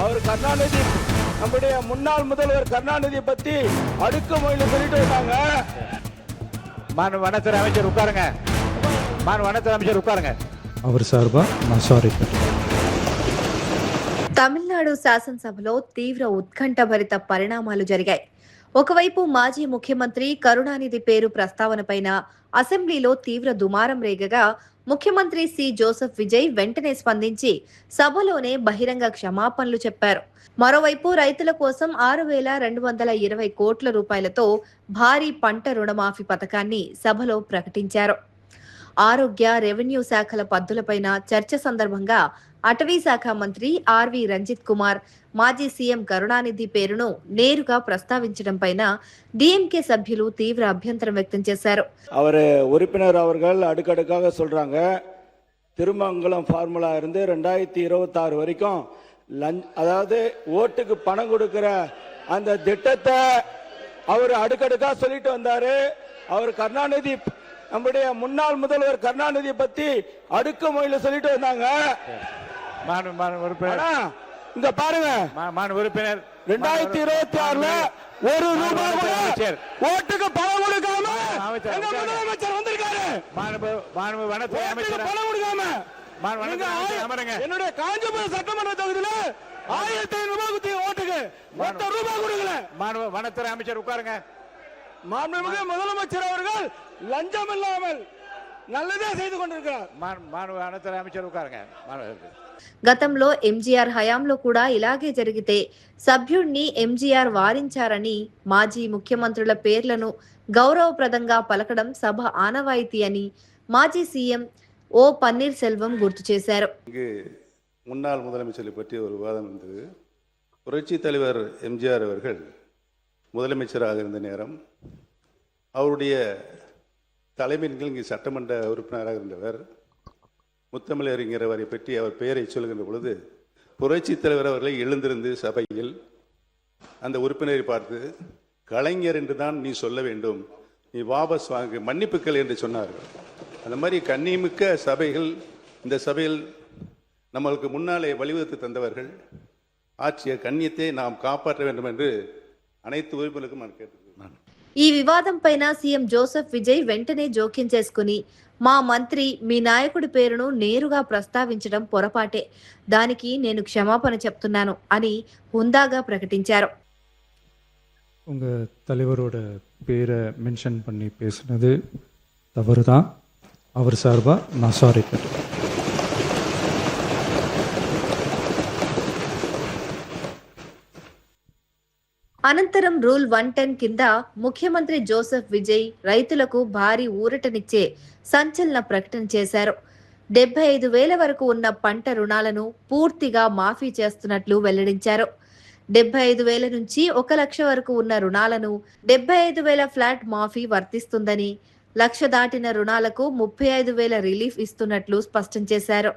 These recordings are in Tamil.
அவர் கருணாநிதி, நம்முடைய முன்னாள் முதல்வர் கருணாநிதி பத்தி அடுக்குமொழியில் சொல்லிட்டு வந்தாங்க. மாண்பு வனத்துறை அமைச்சர் உட்காருங்க. மாண்பு வனத்துறை அமைச்சர் உட்காருங்க. அவர் సార్బా నా సారీ. తమిళనాడు శాసనసభలో తీవ్ర ఉత్కంఠభరిత పరిణామాలు జరిగాయి. ఒకవైపు మాజీ ముఖ్యమంత్రి కరుణానిధి పేరు ప్రస్తావనపైన అసెంబ్లీలో తీవ్ర దుమారం రేగగా ముఖ్యమంత్రి సి జోసెఫ్ విజయ్ వెంటనే స్పందించి సభలోనే బహిరంగ క్షమాపణలు చెప్పారు. మరోవైపు రైతుల కోసం 6,220 కోట్ల రూపాయలతో భారీ పంట రుణమాఫీ పథకాన్ని సభలో ప్రకటించారు. ఆరోగ్య, రెవెన్యూ శాఖల పద్దులపైన చర్చ సందర్భంగా అటవీ శాఖ మంత్రి ఆర్వి రంజిత్ కుమార్ మాజీ సీఎం కరుణానిధి పేరును నేరుగా ప్రస్తావించడం పైన డిఎంకే సభ్యులు తీవ్ర అభ్యంతరం వ్యక్తం చేశారు. அவர் உறுப்பினர் அவர்கள் அடுக்கடுக்காக சொல்றாங்க, திருமங்கலம் ஃபார்முலா இருந்து 2026 வரைக்கும் அதாவது ஓட்டுக்கு பணம் கொடுக்கிற அந்த திட்டத்தை அவர் அடுக்கடுக்கா சொல்லிட்டு வந்தாரு. அவர் கருணாநிதி, நம்முடைய முன்னாள் முதல்வர் கருணாநிதி பத்தி அடுக்குமொழியில் சொல்லிட்டு வந்தாங்க. இங்க பாருங்க, உறுப்பினர் 2026 ஒரு ரூபாய் கூட ஓட்டுக்கு பணம் கொடுக்காம முதலமைச்சர் வந்திருக்காரு. வனத்துறை அமைச்சர் பணம் கொடுக்காம அமருங்க. என்னுடைய காஞ்சிபுரம் சட்டமன்ற தொகுதியில 1500 ரூபாய் ஓட்டுக்கு மொத்த ரூபாய் கொடுக்கல. வனத்துறை அமைச்சர் உட்காருங்க. மாண்புமிகு முதலமைச்சர் அவர்கள் லஞ்சம் இல்லாமல் நல்லதே செய்து கொண்டிருக்கிறார். వనతుறை அமைச்சர் உட்காருங்க. గతంలో ఎంజీఆర్ హయాంలో కూడా ఇలాగే జరిగితే సభ్యుణ్ణి ఎంజీఆర్ వారించారని మాజీ ముఖ్యమంత్రుల పేర్లను గౌరవప్రదంగా పలకడం సభ ఆనవాయితీ అని మాజీ సీఎం ఓ పన్నీర్ సెల్వం గుర్తు చేశారు. முன்னாள் முதலமைச்சரை பற்றி ஒரு விவாதம் இருந்தது. புரட்சி தலைவர் எம்ஜிஆர் அவர்கள் முதலமைச்சராக இருந்த நேரம் அவருடைய தலைமையின் கீழ் இங்கே சட்டமன்ற உறுப்பினராக இருந்தவர் முத்தமிழறிஞர் அவரை பற்றி அவர் பெயரை சொல்கின்ற பொழுது புரட்சி தலைவர் அவர்களை எழுந்திருந்து சபையில் அந்த உறுப்பினரை பார்த்து, கலைஞர் என்று தான் நீ சொல்ல வேண்டும், நீ வாபஸ் வாங்க, மன்னிப்புக்கள் என்று சொன்னார்கள். அந்த மாதிரி கண்ணியமிக்க சபைகள் இந்த சபையில் நம்மளுக்கு முன்னாலே வழிவகுத்து தந்தவர்கள். ஆட்சிய கண்ணியத்தை நாம் காப்பாற்ற வேண்டும் என்று அனைத்து உறுப்பினருக்கும் நான் கேட்டுக்கொள்கிறேன். ఈ వివాదం పైన సీఎం జోసెఫ్ విజయ్ వెంటనే జోక్యం చేసుకుని, మా మంత్రి మీ నాయకుడి పేరును నేరుగా ప్రస్తావించడం పొరపాటే, దానికి నేను క్షమాపణ చెప్తున్నాను అని హుందాగా ప్రకటించారు. உங்க தலைவரோட பேரை மென்ஷன் பண்ணி பேசுனது தவறுதான். அவர் சார்பா நான் சாரி கேட்டேன். అనంతరం రూల్ 110 కింద ముఖ్యమంత్రి జోసెఫ్ విజయ్ రైతులకు భారీ ఊరటనిచ్చే సంచలన ప్రకటన చేశారు. 75,000 వరకు ఉన్న పంట రుణాలను పూర్తిగా మాఫీ చేస్తున్నట్లు వెల్లడించారు. 75,000 నుంచి 1,00,000 వరకు ఉన్న రుణాలను 75,000 ఫ్లాట్ మాఫీ వర్తిస్తుందని, 1,00,000 దాటిన రుణాలకు 35,000 రిలీఫ్ ఇస్తున్నట్లు స్పష్టం చేశారు.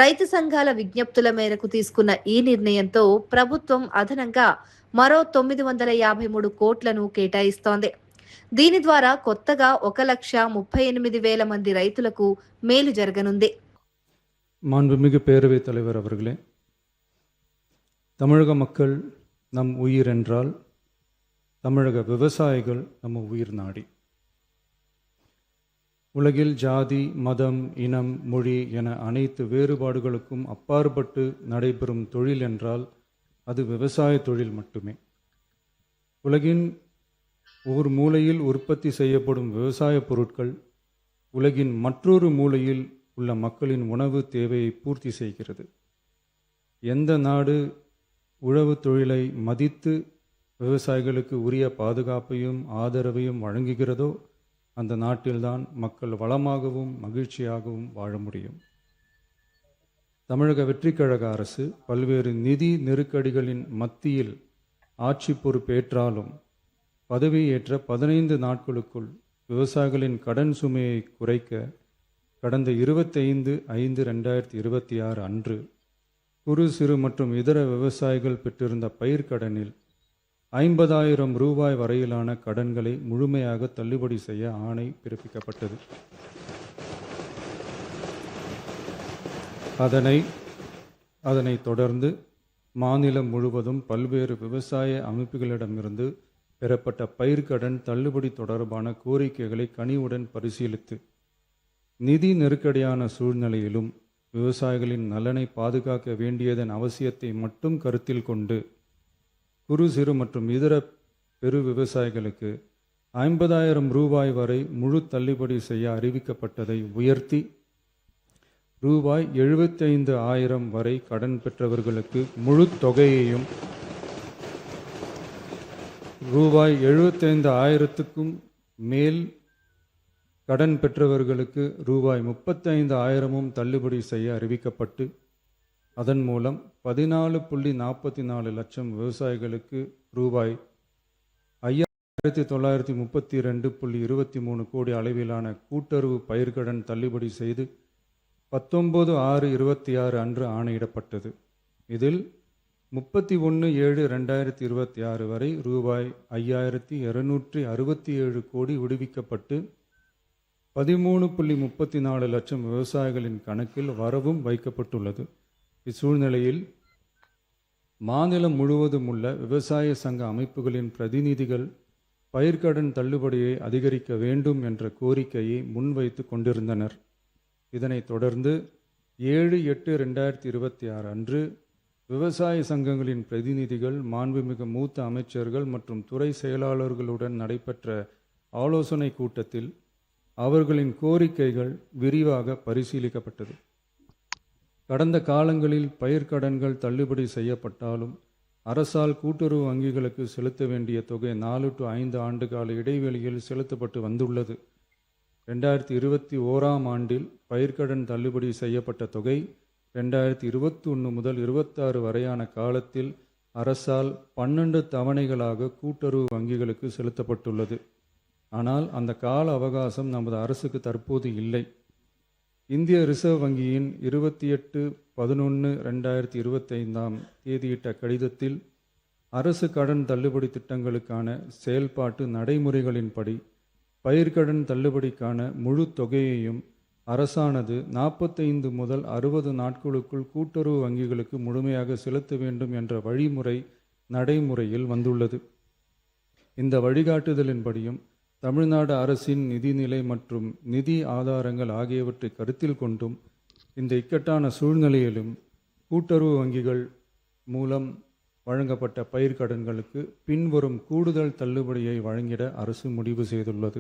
రైతు సంఘాల విజ్ఞప్తుల మేరకు తీసుకున్న ఈ నిర్ణయంతో ప్రభుత్వం అదనంగా మరో 953 కోట్లను కేటాయిస్తోంది. దీని ద్వారా కొత్తగా 1,38,000 మంది రైతులకు మేలు జరగనుంది. மாண்புமிகு பேரவைத் தலைவர் அவர்களே, தமிழக மக்கள் நம் உயிர் என்றால் தமிழக விவசாயிகள் நம்ம உயிர் நாடி. உலகில் ஜாதி, மதம், இனம், மொழி என அனைத்து வேறுபாடுகளுக்கும் அப்பாற்பட்டு நடைபெறும் தொழில் என்றால் அது விவசாய தொழில் மட்டுமே. உலகின் ஒரு மூலையில் உற்பத்தி செய்யப்படும் விவசாய பொருட்கள் உலகின் மற்றொரு மூலையில் உள்ள மக்களின் உணவு தேவையை பூர்த்தி செய்கிறது. எந்த நாடு உழவு தொழிலை மதித்து விவசாயிகளுக்கு உரிய பாதுகாப்பையும் ஆதரவையும் வழங்குகிறதோ அந்த நாட்டில்தான் மக்கள் வளமாகவும் மகிழ்ச்சியாகவும் வாழ முடியும். தமிழக வெற்றிக்கழக அரசு பல்வேறு நிதி நெருக்கடிகளின் மத்தியில் ஆட்சி பொறுப்பேற்றாலும் பதவியேற்ற 15 நாட்களுக்குள் விவசாயிகளின் கடன் சுமையை குறைக்க கடந்த 25/5/2026 அன்று குறு சிறு மற்றும் இதர விவசாயிகள் பெற்றிருந்த பயிர்க்கடனில் 50,000 ரூபாய் வரையிலான கடன்களை முழுமையாக தள்ளுபடி செய்ய ஆணை பிறப்பிக்கப்பட்டது. அதனைத் தொடர்ந்து மாநிலம் முழுவதும் பல்வேறு விவசாய அமைப்புகளிடமிருந்து பெறப்பட்ட பயிர்க்கடன் தள்ளுபடி தொடர்பான கோரிக்கைகளை கனிவுடன் பரிசீலித்து நிதி நெருக்கடியான சூழ்நிலையிலும் விவசாயிகளின் நலனை பாதுகாக்க வேண்டியதன் அவசியத்தை மட்டும் கருத்தில் கொண்டு குறு சிறு மற்றும் இதர பெரு விவசாயிகளுக்கு 50,000 ரூபாய் வரை முழு தள்ளுபடி செய்ய அறிவிக்கப்பட்டதை உயர்த்தி ரூபாய் 75,000 வரை கடன் பெற்றவர்களுக்கு முழு தொகையையும் ரூபாய் 75,000க்கும் மேல் கடன் பெற்றவர்களுக்கு ரூபாய் 35,000 தள்ளுபடி செய்ய அறிவிக்கப்பட்டு அதன் மூலம் 14.44 லட்சம் விவசாயிகளுக்கு ரூபாய் 5,932.23 கோடி அளவிலான கூட்டுறவு பயிர்க்கடன் தள்ளுபடி செய்து 19/6/26 அன்று ஆணையிடப்பட்டது. இதில் 31/7/2026 வரை ரூபாய் 5,267 கோடி விடுவிக்கப்பட்டு 13.34 லட்சம் விவசாயிகளின் கணக்கில் வரவும் வைக்கப்பட்டுள்ளது. இச்சூழ்நிலையில் மாநிலம் முழுவதும் உள்ள விவசாய சங்க அமைப்புகளின் பிரதிநிதிகள் பயிர்க்கடன் தள்ளுபடியை அதிகரிக்க வேண்டும் என்ற கோரிக்கையை முன்வைத்து கொண்டிருந்தனர். இதனைத் தொடர்ந்து 7/8/2026 அன்று விவசாய சங்கங்களின் பிரதிநிதிகள் மாண்புமிகு மூத்த அமைச்சர்கள் மற்றும் துறை செயலாளர்களுடன் நடைபெற்ற ஆலோசனை கூட்டத்தில் அவர்களின் கோரிக்கைகள் விரிவாக பரிசீலிக்கப்பட்டது. கடந்த காலங்களில் பயிர்க்கடன்கள் தள்ளுபடி செய்யப்பட்டாலும் அரசால் கூட்டுறவு வங்கிகளுக்கு செலுத்த வேண்டிய தொகை 4 to 5 ஆண்டு கால இடைவெளியில் செலுத்தப்பட்டு வந்துள்ளது. 2021 ஆண்டில் பயிர்க்கடன் தள்ளுபடி செய்யப்பட்ட தொகை 2021 முதல் 26 வரையான காலத்தில் அரசால் 12 தவணைகளாக கூட்டுறவு வங்கிகளுக்கு செலுத்தப்பட்டுள்ளது. ஆனால் அந்த கால அவகாசம் நமது அரசுக்கு தற்போது இல்லை. இந்திய ரிசர்வ் வங்கியின் 28/11/2025 தேதியிட்ட கடிதத்தில் அரசு கடன் தள்ளுபடி திட்டங்களுக்கான செயல்பாட்டு நடைமுறைகளின்படி பயிர்க்கடன் தள்ளுபடிக்கான முழு தொகையையும் அரசானது 45 முதல் 60 நாட்களுக்குள் கூட்டுறவு வங்கிகளுக்கு முழுமையாக செலுத்த வேண்டும் என்ற வழிமுறை நடைமுறையில் வந்துள்ளது. இந்த வழிகாட்டுதலின்படியும் தமிழ்நாடு அரசின் நிதிநிலை மற்றும் நிதி ஆதாரங்கள் ஆகியவற்றை கருத்தில் கொண்டும் இந்த இக்கட்டான சூழ்நிலையிலும் கூட்டுறவு வங்கிகள் மூலம் வழங்கப்பட்ட பயிர்க்கடன்களுக்கு பின்வரும் கூடுதல் தள்ளுபடியை வழங்கிட அரசு முடிவு செய்துள்ளது.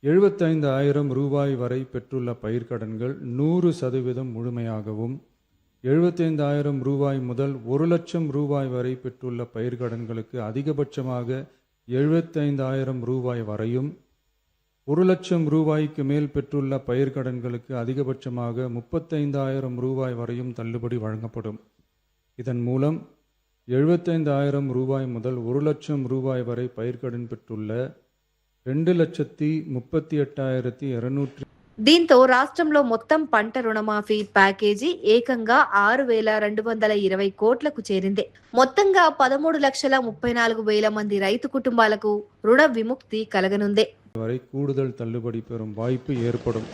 75,000 ரூபாய் வரை பெற்றுள்ள பயிர்க்கடன்கள் 100% முழுமையாகவும், 75,000 ரூபாய் முதல் 1 லட்சம் ரூபாய் வரை பெற்றுள்ள பயிர்க்கடன்களுக்கு அதிகபட்சமாக 75,000 ரூபாய் வரையும், 1 லட்சம் ரூபாய்க்கு மேல் பெற்றுள்ள பயிர்க்கடன்களுக்கு அதிகபட்சமாக 35,000 ரூபாய் வரையும் தள்ளுபடி வழங்கப்படும். இதன் மூலம் 75,000 ரூபாய் முதல் 1 லட்சம் ரூபாய் வரை பயிர்க்கடன் பெற்றுள்ள 2,38,200 దీంతో రాష్ట్రంలో మొత్తం పంట రుణమాఫీ ప్యాకేజీ ఏకంగా 6,220 కోట్లకు చేరింది. మొత్తంగా 13,34,000 మంది రైతు కుటుంబాలకు రుణ విముక్తి కలగనుంది. வரை கூடுதல் தள்ளுபடி பெறும் வாய்ப்பு ஏற்படும்.